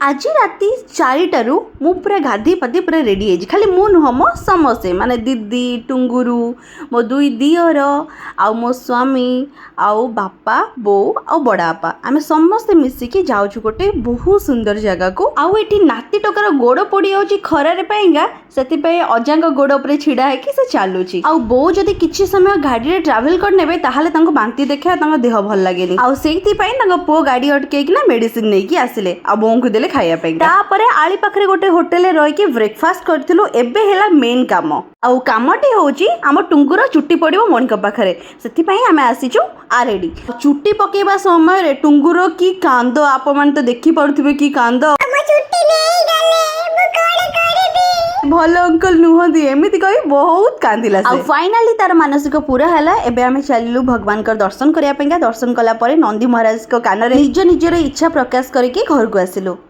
आज राति 4टारू मु पूरा गाधी पाधी पूरा रेडी है खाली मु नुह मो समस्ते माने दीदी टुंगुरु मो दुई दियर आउ मो स्वामी आउ बापा बो आउ बड़ापा आमे समस्ते मिसिकी जाउछु गोटे बहुत सुंदर जगह को आउ एठी नाती टोकर गोड़ पड़ी जाउची खरारे पाइंगा सेति पे अजांग गोड़ ऊपर छिडा है कि से चालुची आउ बो जदी किछि समय गाड़ी रे ट्रैवल कर नेबे ताहाले तांको बांती देखा तांको देह भल लागेनी आउ सेति पई तांको पो गाड़ी अटके कि ना मेडिसिन नै कि आसिले आ बों को देले खाया पे तापरे आली पाखरे गोटे होटल रही कि ब्रेकफास्ट करथिलु एबे हेला मेन काम आउ कामटी होची हम टुंगुर चुट्टी पड़िबो मणिक पाखरे सेति पई हमें आसीचु आरेडी चुट्टी पकेबा समय रे टुंगुर की कांद आप मन तो देखि पड़ुथिबे की कांद भल अंकल नुहंती एमिति कही बहुत कांदिला से फाइनली तार मानसिक पूरा हैला एबे आमे चलिलु भगवान कर दर्शन करिया पेंगा दर्शन कला परे नंदी महाराज को कान रे निज निजर इच्छा प्रकाश करके घर को आसिलु।